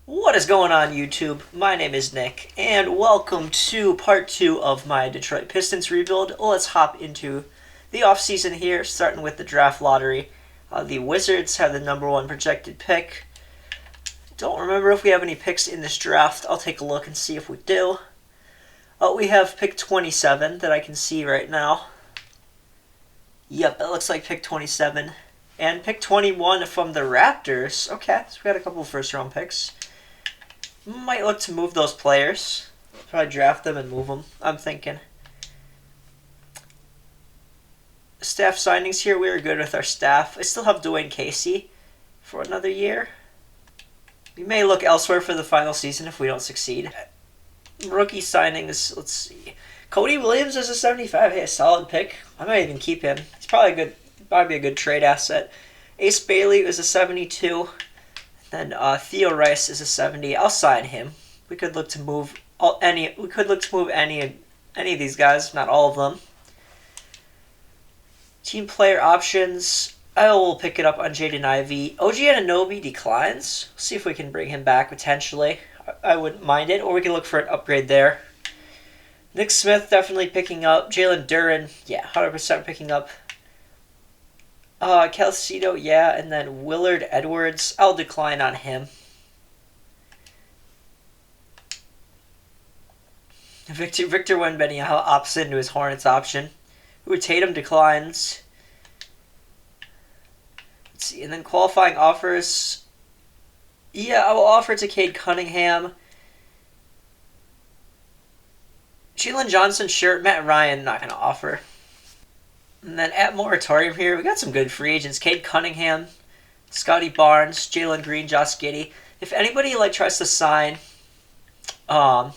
What is going on, YouTube? My name is Nick, and welcome to part 2 of my Detroit Pistons rebuild. Let's hop into the offseason here, starting with the draft lottery. The Wizards have the number 1 projected pick. Don't remember if we have any picks in this draft. I'll take a look and see if we do. We have pick 27 that I can see right now. Yep, it looks like pick 27. And pick 21 from the Raptors. Okay, so we got a couple first round picks. Might look to move those players. Probably draft them and move them, I'm thinking. Staff signings here, we are good with our staff. I still have Dwayne Casey for another year. We may look elsewhere for the final season if we don't succeed. Rookie signings, let's see. Cody Williams is a 75. Hey, a solid pick. I might even keep him. He's probably be a good trade asset. Ace Bailey is a 72. Then Theo Rice is a 70. I'll sign him. We could look to move any of these guys, not all of them. Team player options. I will pick it up on Jaden Ivey. OG Anunoby declines. See if we can bring him back potentially. I wouldn't mind it, or we can look for an upgrade there. Nick Smith definitely picking up. Jalen Duren, yeah, 100% picking up. Calcito, yeah, and then Willard Edwards. I'll decline on him. Victor Wembanyama opts into his Hornets option. Ooh, Tatum declines. Let's see, and then qualifying offers. Yeah, I will offer to Cade Cunningham. Jalen Johnson, sure. Matt Ryan, not going to offer. And then at moratorium here, we got some good free agents. Cade Cunningham, Scotty Barnes, Jalen Green, Josh Giddey. If anybody tries to sign, Ivy,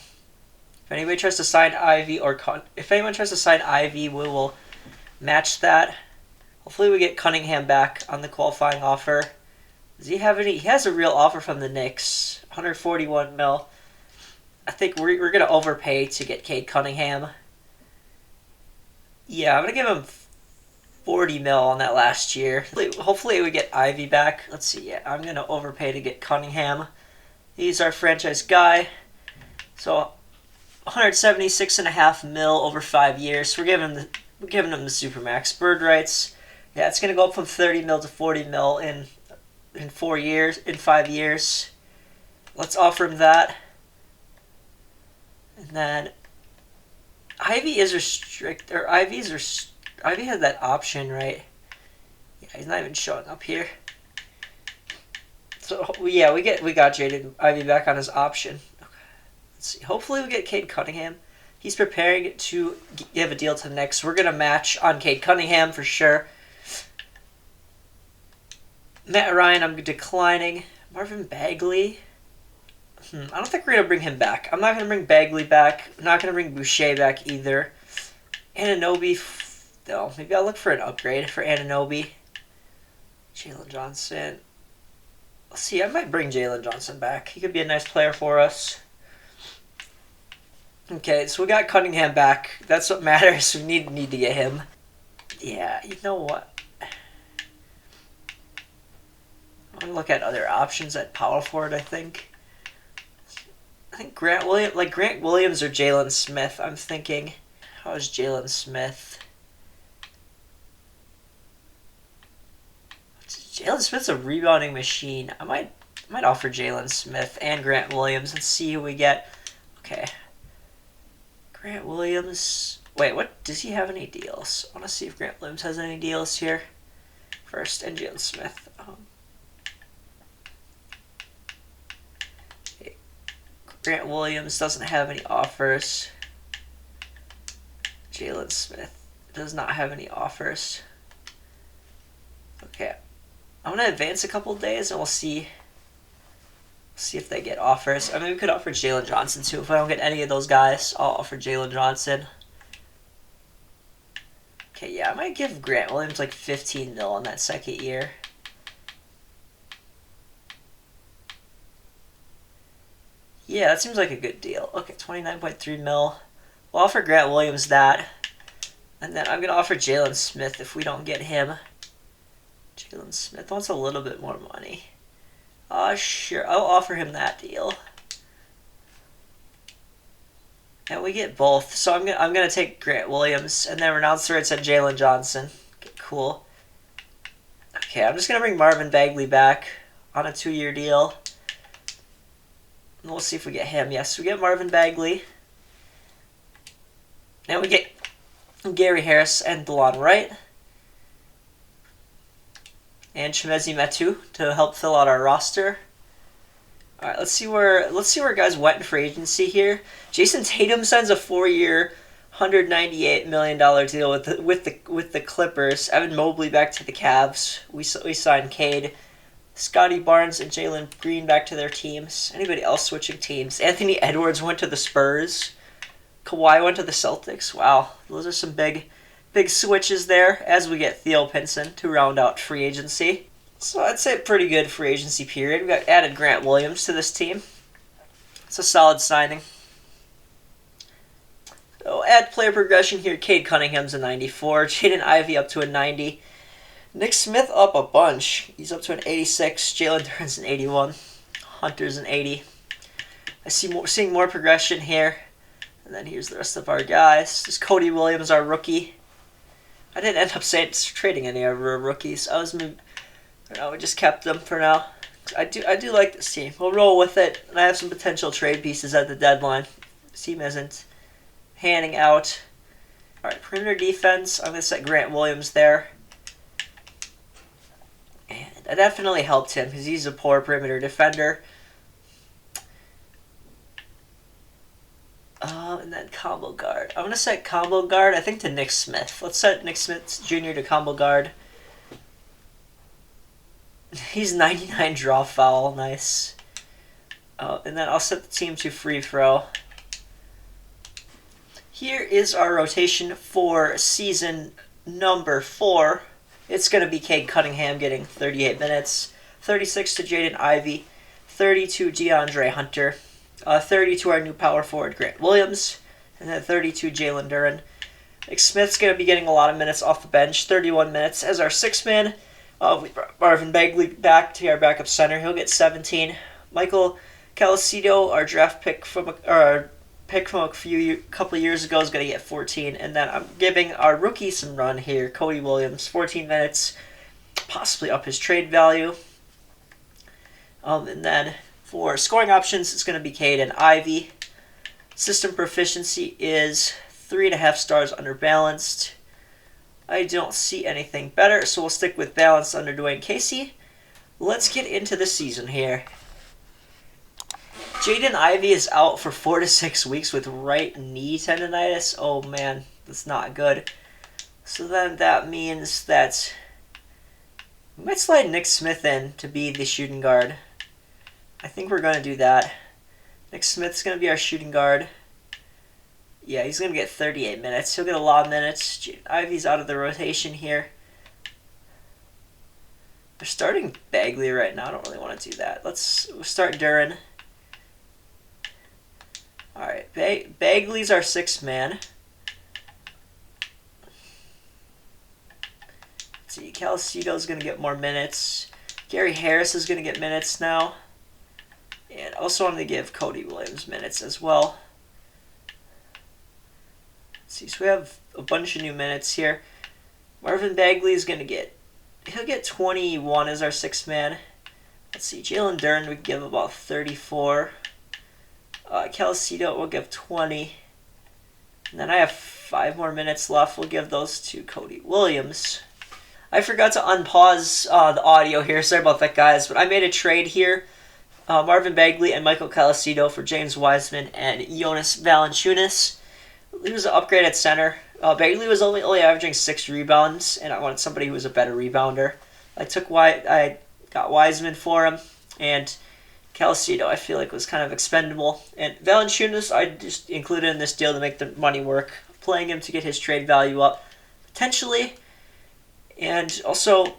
we will match that. Hopefully, we get Cunningham back on the qualifying offer. Does he have any? He has a real offer from the Knicks, 141 mil. I think we're gonna overpay to get Cade Cunningham. Yeah, I'm gonna give him 40 mil on that last year. Hopefully we get Ivy back. Let's see. Yeah, I'm going to overpay to get Cunningham. He's our franchise guy. So 176.5 mil over 5 years. We're giving him the Supermax. Bird rights. Yeah, it's going to go up from 30 mil to 40 mil in 5 years. Let's offer him that. And then Ivy is restricted, or Ivy had that option, right? Yeah, he's not even showing up here. So yeah, we got Jaden Ivey back on his option. Okay. Let's see. Hopefully we get Cade Cunningham. He's preparing to give a deal to the Knicks. We're gonna match on Cade Cunningham for sure. Matt Ryan, I'm declining. Marvin Bagley. I don't think we're gonna bring him back. I'm not gonna bring Bagley back. I'm not gonna bring Boucher back either. Anunoby. Though. Maybe I'll look for an upgrade for Anunoby. Jalen Johnson. Let's see, I might bring Jalen Johnson back. He could be a nice player for us. Okay, so we got Cunningham back. That's what matters. We need to get him. Yeah, you know what? I'm gonna look at other options at power forward, I think. Grant Williams or Jalen Smith. I'm thinking, how is Jalen Smith? Jalen Smith's a rebounding machine. I might offer Jalen Smith and Grant Williams and see who we get. Okay. Grant Williams. Wait, what? Does he have any deals? I want to see if Grant Williams has any deals here. First, and Jalen Smith. Okay. Grant Williams doesn't have any offers. Jalen Smith does not have any offers. Okay. I'm going to advance a couple days and we'll see if they get offers. I mean, we could offer Jalen Johnson too. If I don't get any of those guys, I'll offer Jalen Johnson. Okay, yeah, I might give Grant Williams 15 mil on that second year. Yeah, that seems like a good deal. Okay, 29.3 mil. We'll offer Grant Williams that. And then I'm going to offer Jalen Smith if we don't get him. Jalen Smith wants a little bit more money. Sure, I'll offer him that deal. And we get both. So I'm gonna take Grant Williams and then renounce the rights on Jalen Johnson. Okay, cool. Okay, I'm just gonna bring Marvin Bagley back on a 2-year deal. And we'll see if we get him. Yes, we get Marvin Bagley. And we get Gary Harris and DeLon Wright. And Chimezie Metu to help fill out our roster. All right, let's see where guys went in free agency here. Jason Tatum signs a 4-year, $198 million deal with the Clippers. Evan Mobley back to the Cavs. We signed Cade, Scotty Barnes, and Jalen Green back to their teams. Anybody else switching teams? Anthony Edwards went to the Spurs. Kawhi went to the Celtics. Wow, those are some big switches there as we get Theo Pinson to round out free agency. So I'd say a pretty good free agency period. We got added Grant Williams to this team. It's a solid signing. So add player progression here. Cade Cunningham's a 94. Jaden Ivey up to a 90. Nick Smith up a bunch. He's up to an 86. Jalen Duren's an 81. Hunter's an 80. Seeing more progression here. And then here's the rest of our guys. This is Cody Williams, our rookie. I didn't end up trading any of our rookies. We just kept them for now. I do like this team. We'll roll with it, and I have some potential trade pieces at the deadline. This team isn't handing out. All right, perimeter defense. I'm gonna set Grant Williams there, and that definitely helped him because he's a poor perimeter defender. And then combo guard. I'm gonna set combo guard. I think to Nick Smith. Let's set Nick Smith Jr. to combo guard. He's 99 draw foul. Nice. And then I'll set the team to free throw. Here is our rotation for season number 4. It's going to be Cade Cunningham getting 38 minutes. 36 to Jaden Ivey. 30 to DeAndre Hunter. 30 to our new power forward, Grant Williams. And then 30 to Jalen Duren. Nick Smith's going to be getting a lot of minutes off the bench. 31 minutes as our 6-man. We brought Marvin Bagley back to our backup center. He'll get 17. Michael Calacido, our draft pick from a couple years ago, is going to get 14. And then I'm giving our rookie some run here. Cody Williams, 14 minutes, possibly up his trade value. And then for scoring options, it's going to be Cade and Ivy. System proficiency is 3.5 stars under balanced. I don't see anything better, so we'll stick with balance under Dwayne Casey. Let's get into the season here. Jaden Ivey is out for 4 to 6 weeks with right knee tendonitis. Oh man, that's not good. So then that means that we might slide Nick Smith in to be the shooting guard. I think we're going to do that. Nick Smith's going to be our shooting guard. Yeah, he's going to get 38 minutes. He'll get a lot of minutes. Ivey's out of the rotation here. They're starting Bagley right now. I don't really want to do that. We'll start Duren. All right, Bagley's our 6-man. Let's see, Calacido's going to get more minutes. Gary Harris is going to get minutes now. And also I'm going to give Cody Williams minutes as well. See, so we have a bunch of new minutes here. Marvin Bagley is going to he'll get 21 as our 6-man. Let's see, Jalen Duren we give about 34. Calacido will give 20. And then I have 5 more minutes left. We'll give those to Cody Williams. I forgot to unpause the audio here. Sorry about that, guys. But I made a trade here. Marvin Bagley and Michael Calacido for James Wiseman and Jonas Valanciunas. He was an upgrade at center. Bagley was only averaging 6 rebounds, and I wanted somebody who was a better rebounder. I got Wiseman for him, and Calacido I feel like was kind of expendable. And Valanciunas I just included in this deal to make the money work, playing him to get his trade value up, potentially. And also,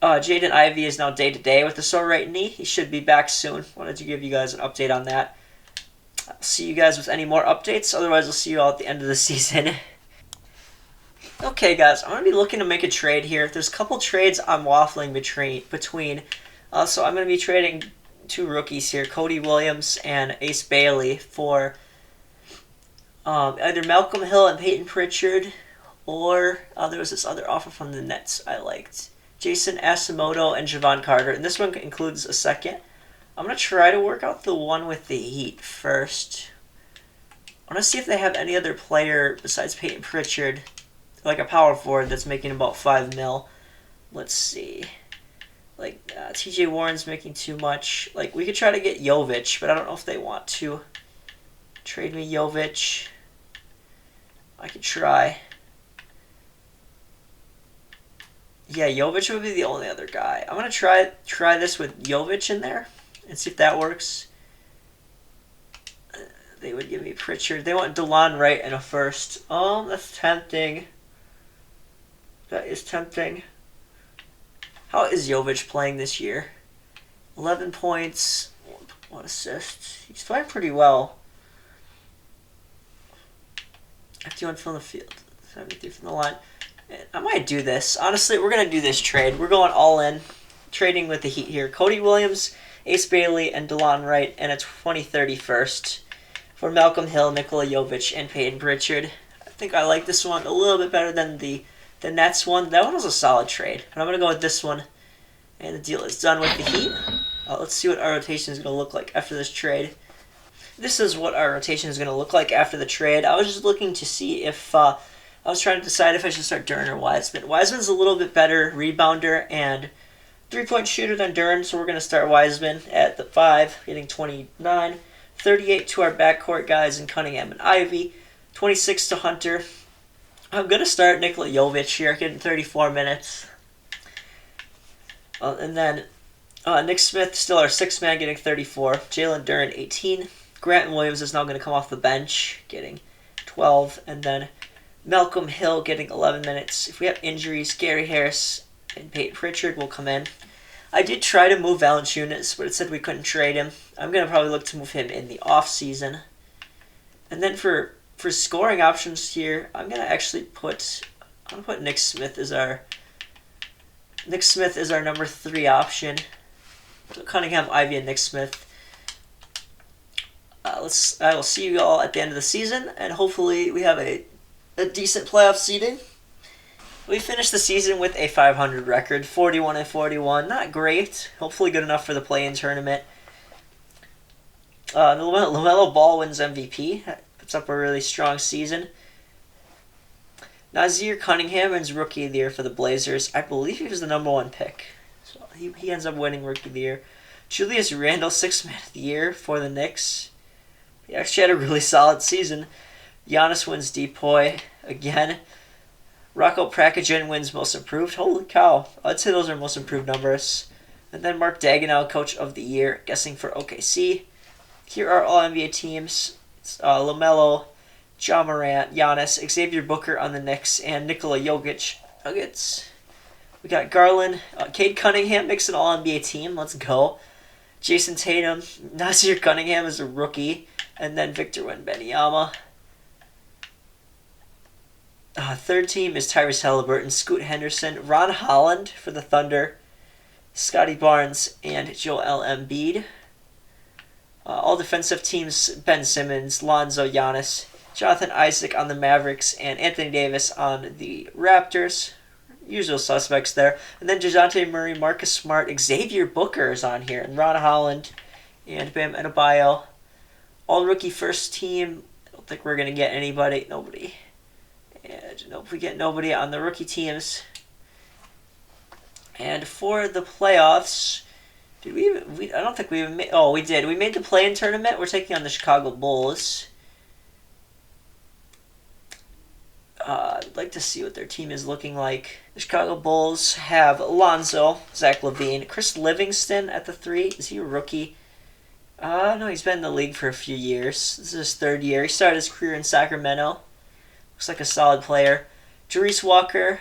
Jaden Ivey is now day-to-day with the sore right knee. He should be back soon. Wanted to give you guys an update on that. I'll see you guys with any more updates. Otherwise, I'll see you all at the end of the season. Okay, guys, I'm going to be looking to make a trade here. There's a couple trades I'm waffling between. So I'm going to be trading two rookies here, Cody Williams and Ace Bailey, for either Malcolm Hill and Peyton Pritchard, or there was this other offer from the Nets I liked. Jason Asamoto and Javon Carter. And this one includes a second. I'm going to try to work out the one with the Heat first. I want to see if they have any other player besides Peyton Pritchard, like a power forward that's making about $5 million. Let's see. Like, TJ Warren's making too much. Like, we could try to get Jovic, but I don't know if they want to trade me Jovic. I could try. Yeah, Jovic would be the only other guy. I'm going to try this with Jovic in there and see if that works. They would give me Pritchard. They want DeLon Wright in a first. Oh, that's tempting. That is tempting. How is Jovic playing this year? 11 points, 1 assist. He's playing pretty well. 51 from the field, 73 from the line. I might do this. Honestly, we're going to do this trade. We're going all in. Trading with the Heat here. Cody Williams, Ace Bailey, and DeLon Wright, and a 2030 first for Malcolm Hill, Nikola Jovic, and Peyton Pritchard. I think I like this one a little bit better than the Nets one. That one was a solid trade. But I'm going to go with this one. And the deal is done with the Heat. Let's see what our rotation is going to look like after this trade. This is what our rotation is going to look like after the trade. I was just looking to see if... I was trying to decide if I should start Duren or Wiseman. Wiseman's a little bit better rebounder and three-point shooter than Duren, so we're going to start Wiseman at the 5, getting 29. 38 to our backcourt guys in Cunningham and Ivy. 26 to Hunter. I'm going to start Nikola Jovic here, getting 34 minutes. And then Nick Smith, still our 6th man, getting 34. Jalen Duren, 18. Grant Williams is now going to come off the bench, getting 12. And then Malcolm Hill getting 11 minutes. If we have injuries, Gary Harris and Peyton Pritchard will come in. I did try to move Valanciunas, but it said we couldn't trade him. I'm going to probably look to move him in the off-season. And then for scoring options here, I'm going to actually put Nick Smith as our number 3 option. So Cunningham, Ivy, and Nick Smith. I will see you all at the end of the season, and hopefully we have a decent playoff seeding. We finished the season with a 500 record, 41-41. Not great. Hopefully good enough for the play-in tournament. LaMelo Ball wins MVP. Puts up a really strong season. Nazir Cunningham wins Rookie of the Year for the Blazers. I believe he was the number 1 pick. So he ends up winning Rookie of the Year. Julius Randle, 6th Man of the Year for the Knicks. He actually had a really solid season. Giannis wins Depoy again. Rocco Prakajin wins Most Improved. Holy cow. I'd say those are Most Improved numbers. And then Mark Daigneault, Coach of the Year, guessing for OKC. Here are all NBA teams. LaMelo, Ja Morant, Giannis, Xavier Booker on the Knicks, and Nikola Jokic Nuggets. We got Garland, Cade Cunningham makes an All-NBA team. Let's go. Jason Tatum, Nazir Cunningham is a rookie, and then Victor Wembanyama. Third team is Tyrese Halliburton, Scoot Henderson, Ron Holland for the Thunder, Scotty Barnes, and Joel Embiid. All defensive teams, Ben Simmons, Lonzo, Giannis, Jonathan Isaac on the Mavericks, and Anthony Davis on the Raptors. Usual suspects there. And then DeJounte Murray, Marcus Smart, Xavier Booker is on here, and Ron Holland, and Bam Adebayo. All rookie first team. I don't think we're going to get anybody. Nobody. And nope, we get nobody on the rookie teams. And for the playoffs, did we I don't think we even made... Oh, we did. We made the play-in tournament. We're taking on the Chicago Bulls. I'd like to see what their team is looking like. The Chicago Bulls have Lonzo, Zach LaVine, Chris Livingston at the 3. Is he a rookie? No, he's been in the league for a few years. This is his 3rd year. He started his career in Sacramento. Looks like a solid player. Jarice Walker,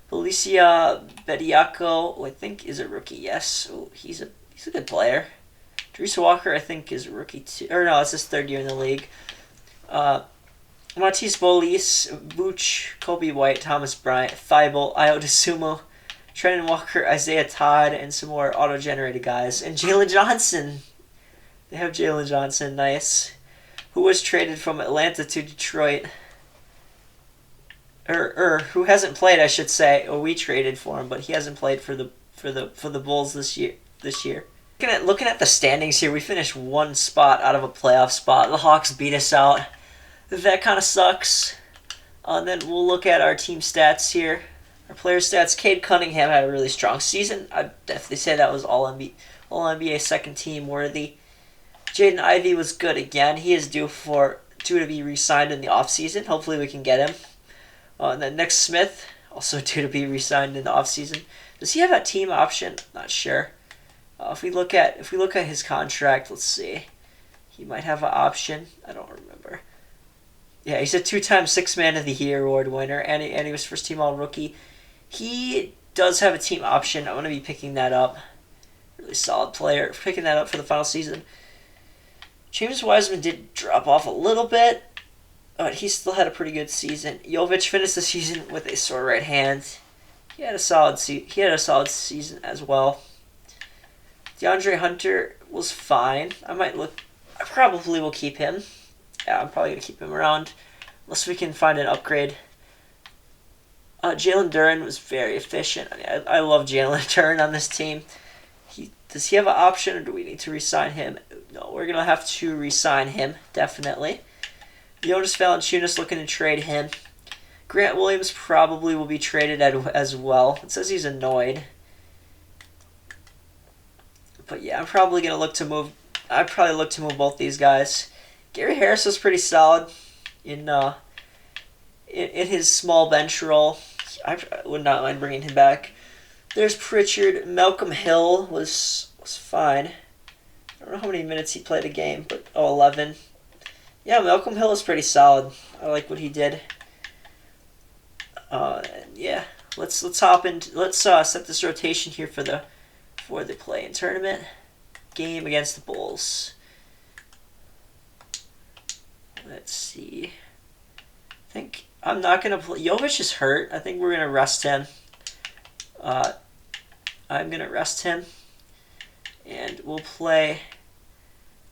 Felicia Bediako, I think is a rookie. Yes, he's a good player. Jarice Walker, I think, is a rookie too. Or no, it's his 3rd year in the league. Matisse Bolis, Vooch, Kobe White, Thomas Bryant, Thibault, Ayo DeSumo, Trenton Walker, Isaiah Todd, and some more auto-generated guys. And Jalen Johnson. They have Jalen Johnson, nice. Who was traded from Atlanta to Detroit. Or who hasn't played, I should say. Or we traded for him, but he hasn't played for the Bulls this year. Looking at the standings here, we finished one spot out of a playoff spot. The Hawks beat us out. That kind of sucks. And then we'll look at our team stats here. Our player stats. Cade Cunningham had a really strong season. I'd definitely say that was all NBA second team worthy. Jaden Ivey was good again. He is due to be re-signed in the offseason. Hopefully we can get him. And then Nick Smith, also due to be re-signed in the offseason. Does he have a team option? Not sure. If we look at his contract, let's see. He might have an option. I don't remember. Yeah, he's a 2-time Sixth Man of the Year award winner, and he was first team all rookie. He does have a team option. I'm going to be picking that up. Really solid player. Picking that up for the final season. James Wiseman did drop off a little bit, but he still had a pretty good season. Jovic finished the season with a sore right hand. He had a solid season as well. DeAndre Hunter was fine. I probably will keep him. Yeah, I'm probably going to keep him around unless we can find an upgrade. Jalen Duren was very efficient. I love Jalen Duren on this team. Does he have an option, or do we need to re-sign him? No, we're going to have to re-sign him, definitely. Jonas Valanciunas looking to trade him. Grant Williams probably will be traded as well. It says he's annoyed. But yeah, I'm probably going to look to move. I'd probably look to move both these guys. Gary Harris was pretty solid in his small bench role. I would not mind bringing him back. There's Pritchard. Malcolm Hill was fine. I don't know how many minutes he played a game, but 11. Yeah, Malcolm Hill is pretty solid. I like what he did. Yeah, let's hop in. Let's set this rotation here for the play-in tournament game against the Bulls. Let's see. I think I'm not gonna play. Jovic is hurt. I think we're gonna rest him. I'm gonna rest him, and we'll play.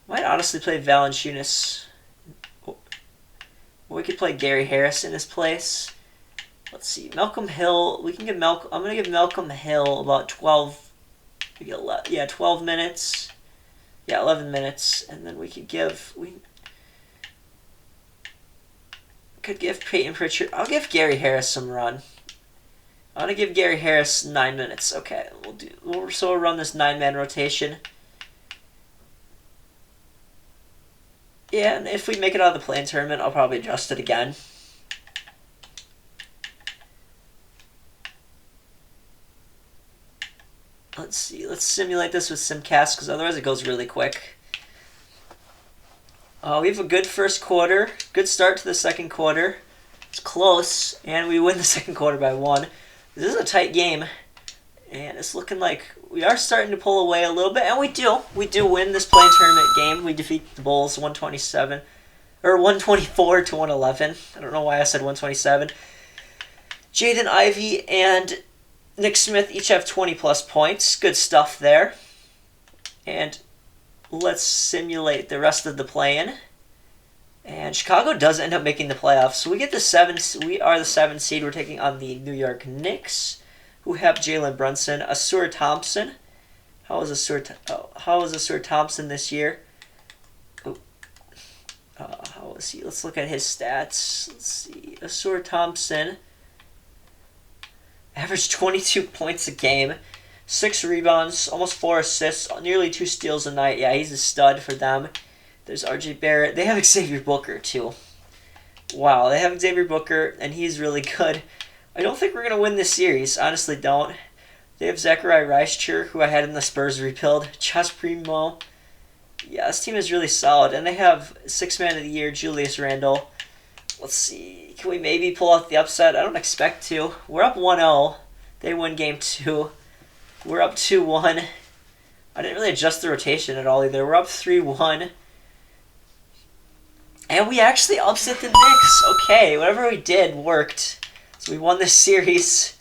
Might honestly play Valanciunas. We could play Gary Harris in his place. Let's see, Malcolm Hill. We can give Malcolm. I'm gonna give Malcolm Hill about 12. 12 minutes. Yeah, 11 minutes, and then we could give Peyton Pritchard. I'll give Gary Harris some run. I'm gonna give Gary Harris 9 minutes. Okay, we'll run this 9-man rotation. Yeah, and if we make it out of the play-in tournament, I'll probably adjust it again. Let's see. Let's simulate this with Simcast, because otherwise it goes really quick. We have a good first quarter. Good start to the second quarter. It's close, and we win the second quarter by 1. This is a tight game, and it's looking like we are starting to pull away a little bit, and we do. We do win this play-in tournament game. We defeat the Bulls 124 to 111. I don't know why I said 127. Jaden Ivey and Nick Smith each have 20-plus points. Good stuff there. And let's simulate the rest of the play-in. And Chicago does end up making the playoffs. So we get the 7. We are the 7th seed. We're taking on the New York Knicks, who have Jalen Brunson, Asur Thompson. How was Asur Thompson this year? How was he? Let's look at his stats. Let's see. Asur Thompson averaged 22 points a game, 6 rebounds, almost 4 assists, nearly 2 steals a night. Yeah, he's a stud for them. There's RJ Barrett. They have Xavier Booker, too. Wow, they have Xavier Booker, and he's really good. I don't think we're going to win this series. Honestly, don't. They have Zachariah Reischner, who I had in the Spurs rebuild. Josh Primo. Yeah, this team is really solid. And they have Sixth Man of the Year, Julius Randle. Let's see. Can we maybe pull out the upset? I don't expect to. We're up 1-0. They win game 2. We're up 2-1. I didn't really adjust the rotation at all either. We're up 3-1. And we actually upset the Knicks. Okay, whatever we did worked. So we won this series.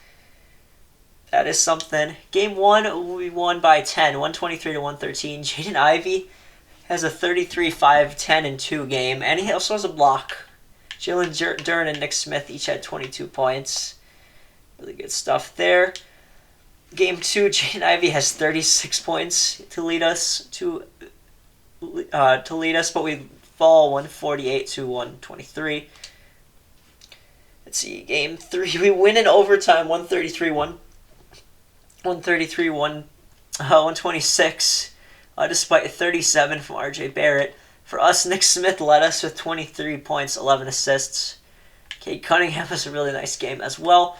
That is something. Game 1, we won by 10, 123 to 113. Jaden Ivey has a 33-5-10 and 2 game, and he also has a block. Jalen Duren and Nick Smith each had 22 points. Really good stuff there. Game 2, Jaden Ivey has 36 points to lead us, but we fall 148 to 123. Let's see, Game 3, we win in overtime, 126, despite a 37 from R.J. Barrett. For us, Nick Smith led us with 23 points, 11 assists. Cade Cunningham has a really nice game as well.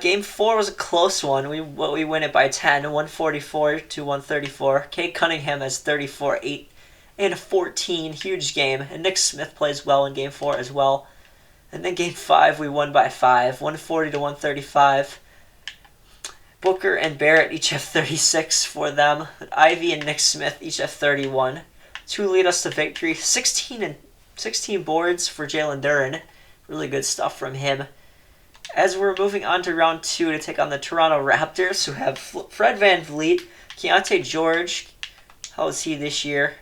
Game 4 was a close one. We win it by 10, 144 to 134. Cade Cunningham has 34, 8, and 14. Huge game. And Nick Smith plays well in Game 4 as well. And then Game 5, we won by 5, 140 to 135. Booker and Barrett each have 36 for them. Ivy and Nick Smith each have 31. 2 lead us to victory. 16 boards for Jalen Duren. Really good stuff from him. As we're moving on to round 2 to take on the Toronto Raptors, who have Fred VanVleet, Keontae George. How is he this year?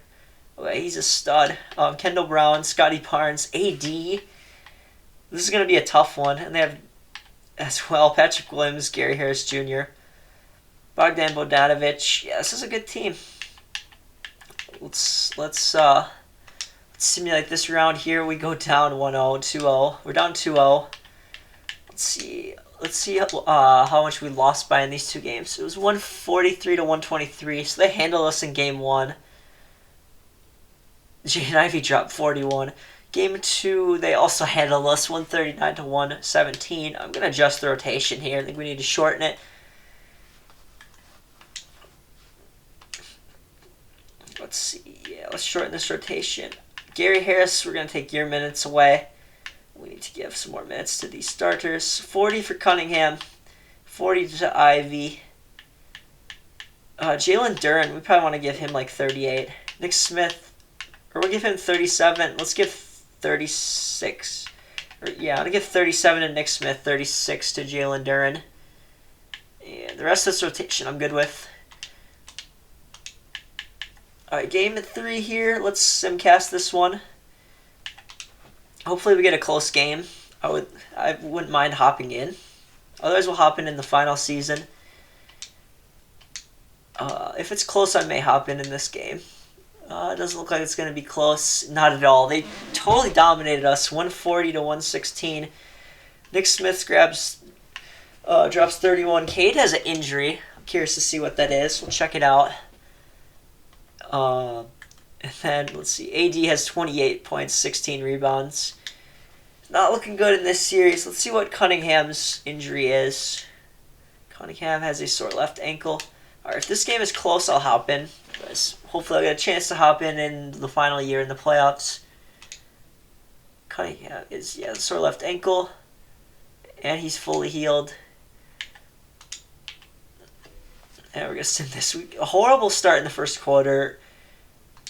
Okay, he's a stud. Kendall Brown, Scotty Barnes, AD. This is going to be a tough one. And they have, as well, Patrick Williams, Gary Harris Jr., Bogdan Bogdanovic. Yeah, this is a good team. Let's simulate this round here. We go down 1-0, 2-0. We're down 2-0. Let's see how much we lost by in these 2 games. It was 143 to 123, so they handled us in Game 1. Jaden Ivey dropped 41. Game 2, they also handled us 139 to 117. I'm going to adjust the rotation here. I think we need to shorten it. Let's see. Yeah, let's shorten this rotation. Gary Harris, we're going to take your minutes away. We need to give some more minutes to these starters. 40 for Cunningham. 40 to Ivy. Jalen Duren, we probably want to give him like 38. Nick Smith, or we'll give him 37. Let's give 36. I'm going to give 37 to Nick Smith, 36 to Jalen Duren. And the rest of this rotation I'm good with. Alright, Game 3 here. Let's simcast this one. Hopefully we get a close game. I wouldn't mind hopping in. Otherwise we'll hop in the final season. If it's close, I may hop in this game. It doesn't look like it's going to be close. Not at all. They totally dominated us, 140 to 116. Nick Smith drops 31. Cade has an injury. I'm curious to see what that is. We'll check it out. And then, let's see, AD has 28 points, 16 rebounds. Not looking good in this series. Let's see what Cunningham's injury is. Cunningham has a sore left ankle. Alright, if this game is close, I'll hop in. Hopefully I'll get a chance to hop in the final year in the playoffs. Cunningham is, sore left ankle. And he's fully healed. And we're going to send this week. A horrible start in the first quarter.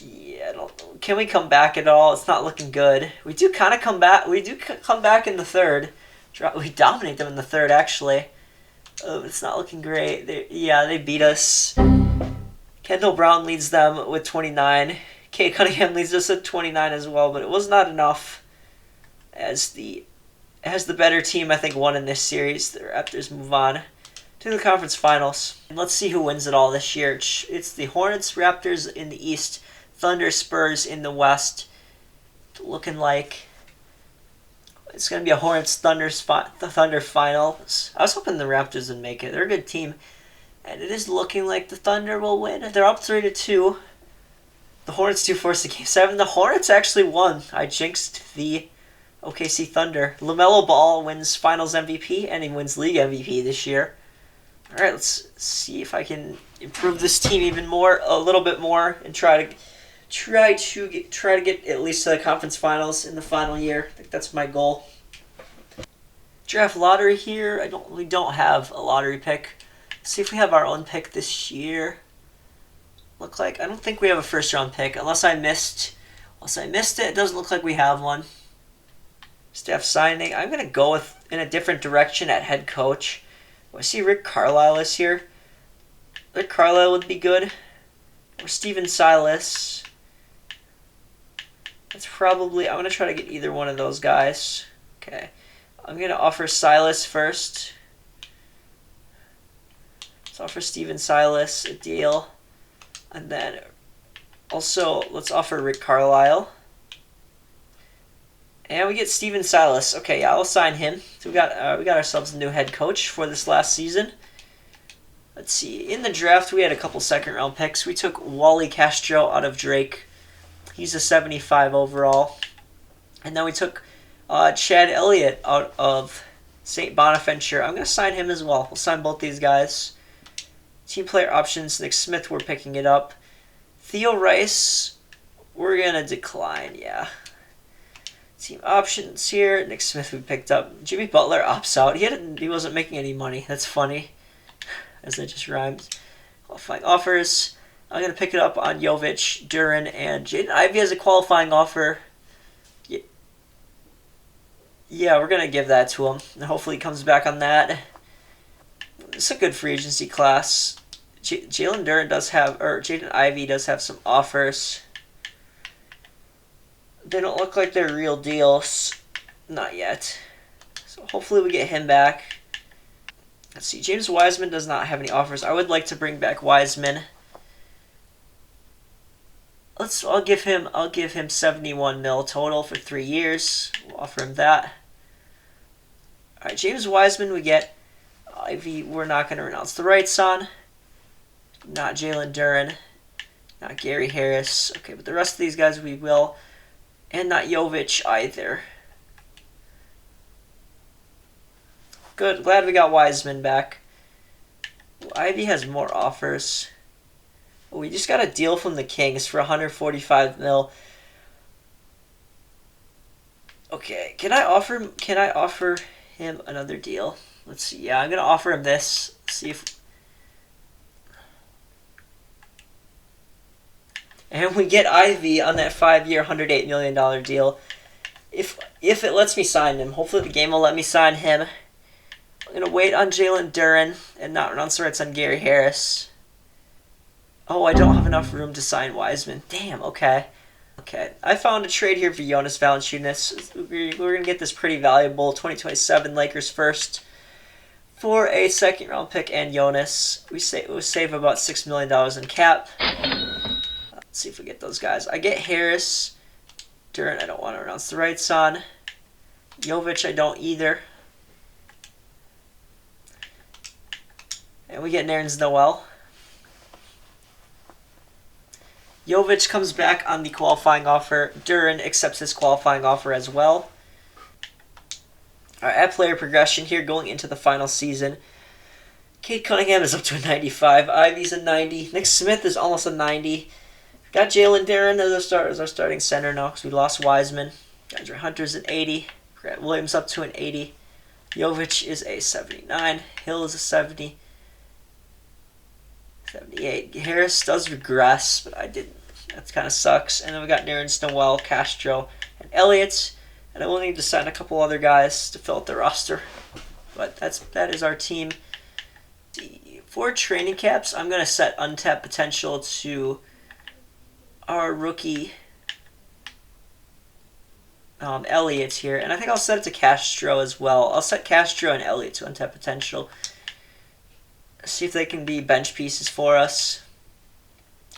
Yeah, can we come back at all? It's not looking good. We do kind of come back. We do come back in the third. We dominate them in the third, actually. It's not looking great. They beat us. Kendall Brown leads them with 29. Cade Cunningham leads us with 29 as well, but it was not enough. As the better team, I think, won in this series. The Raptors move on to the conference finals. And let's see who wins it all this year. It's the Hornets, Raptors in the East, Thunder, Spurs in the West. Looking like it's going to be a Hornets Thunder finals. I was hoping the Raptors would make it. They're a good team. And it is looking like the Thunder will win. They're up 3-2. The Hornets do force the Game 7. The Hornets actually won. I jinxed the OKC Thunder. LaMelo Ball wins Finals MVP and he wins League MVP this year. All right, let's see if I can improve this team even more, a little bit more, and try to get at least to the conference finals in the final year. I think that's my goal. Draft lottery here. We don't have a lottery pick. Let's see if we have our own pick this year. I don't think we have a first round pick unless I missed it. It doesn't look like we have one. Staff signing. I'm gonna go in a different direction at head coach. Oh, I see Rick Carlisle is here. Rick Carlisle would be good. Or Steven Silas. That's probably... I'm going to try to get either one of those guys. Okay. I'm going to offer Silas first. Let's offer Steven Silas a deal. And then also, let's offer Rick Carlisle. And we get Steven Silas. Okay, yeah, I'll sign him. So we got ourselves a new head coach for this last season. Let's see. In the draft, we had a couple second-round picks. We took Wally Castro out of Drake. He's a 75 overall. And then we took Chad Elliott out of St. Bonaventure. I'm going to sign him as well. We'll sign both these guys. Team player options. Nick Smith, we're picking it up. Theo Rice, we're going to decline, yeah. Team options here. Nick Smith we picked up. Jimmy Butler opts out. He wasn't making any money. That's funny. As that just rhymes. Qualifying offers. I'm going to pick it up on Jovic, Duran, and Jaden Ivey has a qualifying offer. Yeah, we're going to give that to him. And hopefully he comes back on that. It's a good free agency class. Jalen Duran does have, or Jaden Ivey does have some offers. They don't look like they're real deals. Not yet. So hopefully we get him back. Let's see. James Wiseman does not have any offers. I would like to bring back Wiseman. I'll give him 71 mil total for 3 years. We'll offer him that. Alright, James Wiseman we get. Ivy, we're not going to renounce the rights on. Not Jalen Duran. Not Gary Harris. Okay, but the rest of these guys we will. And not Jovic either. Good. Glad we got Wiseman back. Ooh, Ivy has more offers. Oh, we just got a deal from the Kings for 145 mil. Okay, can I offer him another deal? Let's see. Yeah, I'm gonna offer him this. See if. And we get Ivy on that 5-year, $108 million deal. If it lets me sign him, hopefully the game will let me sign him. I'm going to wait on Jalen Duran and not renounce the rights on Gary Harris. Oh, I don't have enough room to sign Wiseman. Damn, okay. Okay, I found a trade here for Jonas Valanciunas. We're going to get this pretty valuable 2027 Lakers first for a second-round pick and Jonas. We'll save about $6 million in cap. Let's see if we get those guys. I get Harris. Duran, I don't want to renounce the rights on. Jovic, I don't either. And we get Nerlens Noel. Jovic comes back on the qualifying offer. Duran accepts his qualifying offer as well. Alright, at player progression here going into the final season. Cade Cunningham is up to a 95. Ivy's a 90. Nick Smith is almost a 90. Got Jalen Duran as our starting center now because we lost Wiseman. Andre Hunter's an 80. Grant Williams up to an 80. Jovic is a 79. Hill is a 70. 78. Harris does regress, but I didn't. That kind of sucks. And then we got Nerlens Noel, Castro, and Elliott. And I will need to sign a couple other guys to fill out the roster. But that is our team. For training caps, I'm going to set untapped potential to our rookie Elliott here. And I think I'll set it to Castro as well. I'll set Castro and Elliott to untapped potential. See if they can be bench pieces for us.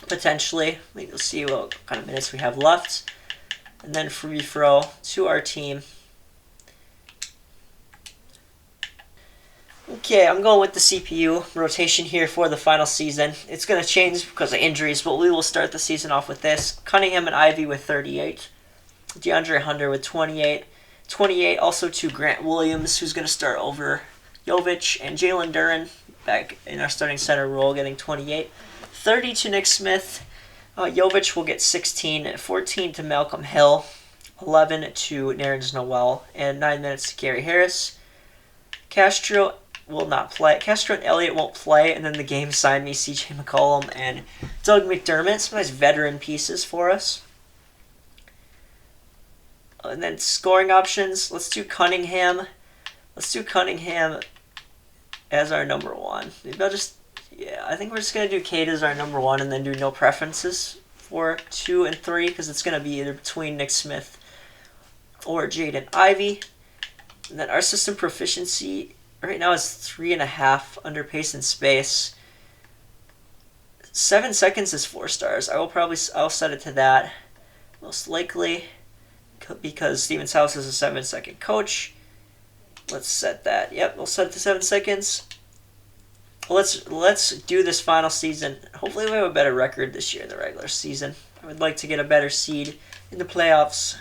Potentially. We'll see what kind of minutes we have left. And then free throw to our team. Okay, I'm going with the CPU rotation here for the final season. It's going to change because of injuries, but we will start the season off with this. Cunningham and Ivy with 38. DeAndre Hunter with 28. 28 also to Grant Williams, who's going to start over Jovic, and Jalen Duran back in our starting center role getting 28. 30 to Nick Smith. Jovic will get 16. 14 to Malcolm Hill. 11 to Nerlens Noel. And 9 minutes to Gary Harris. Castro will not play. Castro and Elliott won't play, and then the game signed me CJ McCollum and Doug McDermott. Some nice veteran pieces for us. And then scoring options. Let's do Cunningham. as our number one. Maybe I'll just, yeah, I think we're just going to do Cade as our number one and then do no preferences for 2 and 3 because it's going to be either between Nick Smith or Jaden Ivey. And then our system proficiency right now is 3.5 under pace and space. 7 seconds is 4 stars. I'll set it to that most likely because Steven House is a 7-second coach. Let's set that. Yep, we'll set it to 7 seconds. Let's do this final season. Hopefully we have a better record this year in the regular season. I would like to get a better seed in the playoffs.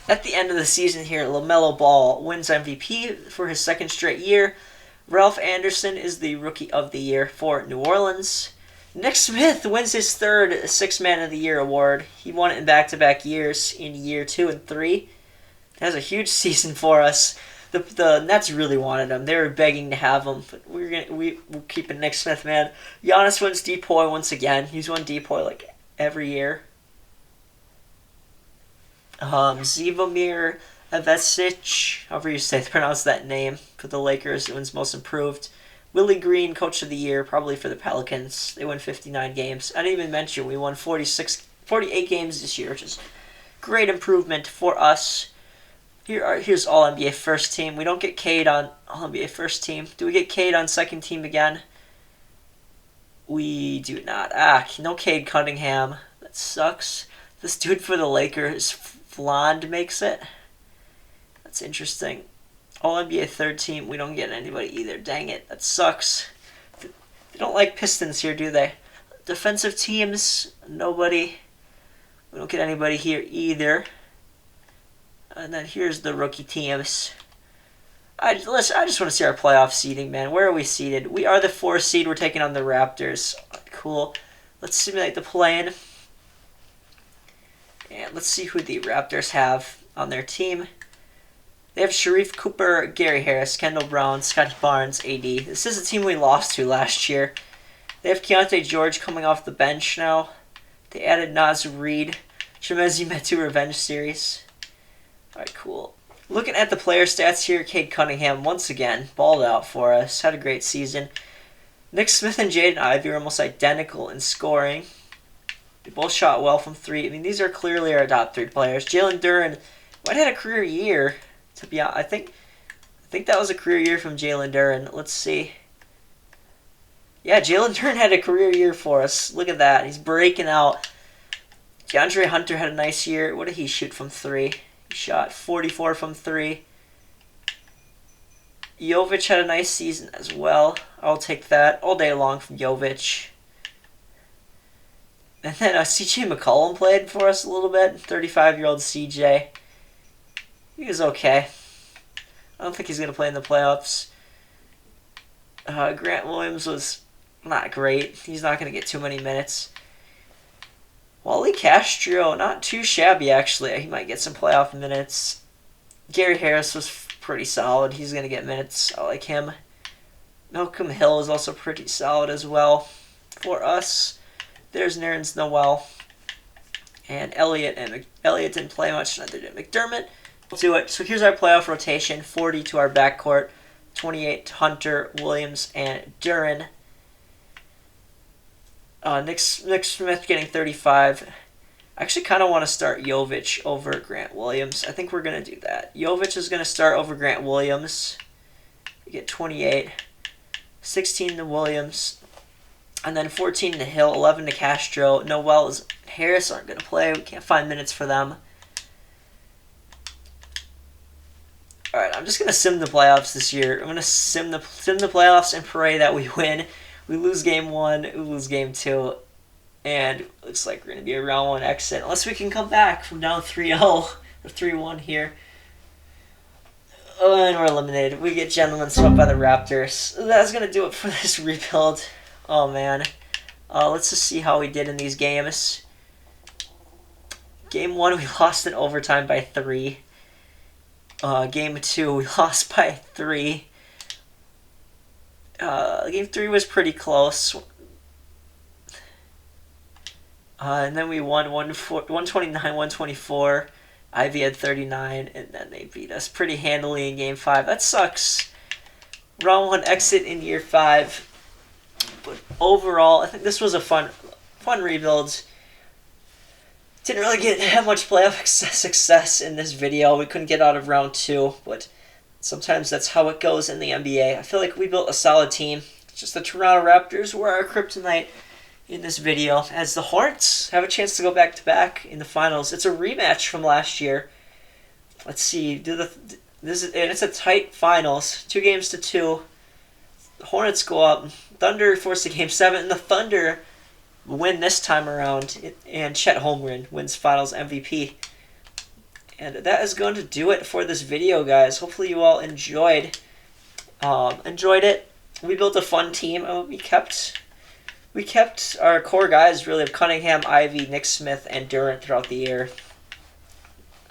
At the end of the season here, LaMelo Ball wins MVP for his 2nd straight year. Ralph Anderson is the Rookie of the Year for New Orleans. Nick Smith wins his 3rd Sixth Man of the Year award. He won it in back-to-back years in year 2 and 3. That was a huge season for us. The Nets really wanted him. They were begging to have him, but we're keeping Nick Smith, man. Giannis wins DPOY once again. He's won DPOY like every year. Zvomir Evesic, however you pronounce that name, for the Lakers, wins Most Improved. Willie Green, Coach of the Year, probably for the Pelicans. They won 59 games. I didn't even mention we won 48 games this year, which is great improvement for us. Here's All NBA First Team. We don't get Cade on All NBA First Team. Do we get Cade on Second Team again? We do not. No Cade Cunningham. That sucks. This dude for the Lakers, Flond, makes it. That's interesting. All NBA Third Team. We don't get anybody either. Dang it. That sucks. They don't like Pistons here, do they? Defensive teams. Nobody. We don't get anybody here either. And then here's the rookie teams. I just want to see our playoff seeding, man. Where are we seeded? We are the 4th seed. We're taking on the Raptors. Cool. Let's simulate the play-in. And let's see who the Raptors have on their team. They have Sharif Cooper, Gary Harris, Kendall Brown, Scotty Barnes, AD. This is a team we lost to last year. They have Keontae George coming off the bench now. They added Naz Reid. Chimezie Metu Revenge Series. Alright, cool. Looking at the player stats here, Cade Cunningham once again balled out for us. Had a great season. Nick Smith and Jaden Ivey are almost identical in scoring. They both shot well from 3. I mean, these are clearly our top 3 players. Jalen Duren might have had a career year. To be honest, I think that was a career year from Jalen Duren. Let's see. Yeah, Jalen Duren had a career year for us. Look at that. He's breaking out. DeAndre Hunter had a nice year. What did he shoot from 3? He shot 44 from 3. Jovic had a nice season as well. I'll take that all day long from Jovic. And then CJ McCollum played for us a little bit. 35-year-old CJ. He was okay. I don't think he's going to play in the playoffs. Grant Williams was not great. He's not going to get too many minutes. Wally Castro, not too shabby actually. He might get some playoff minutes. Gary Harris was pretty solid. He's going to get minutes. I like him. Malcolm Hill is also pretty solid as well for us. There's Nerlens Noel. And Elliott didn't play much, neither did McDermott. We'll do it. So here's our playoff rotation. 40 to our backcourt. 28 to Hunter, Williams, and Duren. Nick Smith getting 35. I actually kind of want to start Jovic over Grant Williams. I think we're going to do that. Jovic is going to start over Grant Williams. We get 28. 16 to Williams. And then 14 to Hill. 11 to Castro. Noel and Harris aren't going to play. We can't find minutes for them. Alright, I'm just going to sim the playoffs this year. I'm going to sim the playoffs and pray that we win. We lose game 1, we lose game 2, and it looks like we're going to be a round 1 exit. Unless we can come back from down 3-0 or 3-1 here. Oh, and we're eliminated. We get gentlemen swept by the Raptors. That's going to do it for this rebuild. Oh, man. Let's just see how we did in these games. Game 1, we lost in overtime by 3. Game 2, we lost by 3. Game 3 was pretty close. And then we won 129-124. Ivy had 39, and then they beat us pretty handily in Game 5. That sucks. round 1 exit in year 5. But overall, I think this was a fun rebuild. Didn't really have much playoff success in this video. We couldn't get out of round 2, but sometimes that's how it goes in the NBA. I feel like we built a solid team. It's just the Toronto Raptors were our kryptonite in this video, as the Hornets have a chance to go back-to-back in the finals. It's a rematch from last year. Let's see. And it's a tight finals, 2-2. The Hornets go up. Thunder force a Game 7, and the Thunder win this time around, and Chet Holmgren wins Finals MVP. And that is going to do it for this video, guys. Hopefully you all enjoyed it. We built a fun team. We kept our core guys, really, of Cunningham, Ivy, Nick Smith, and Durant throughout the year.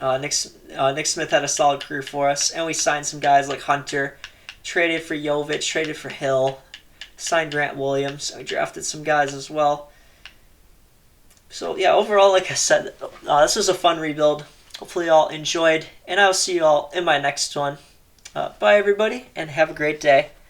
Nick Smith had a solid career for us, and we signed some guys like Hunter, traded for Jovic, traded for Hill, signed Grant Williams, and we drafted some guys as well. So, yeah, overall, like I said, this was a fun rebuild. Hopefully you all enjoyed, and I'll see you all in my next one. Bye, everybody, and have a great day.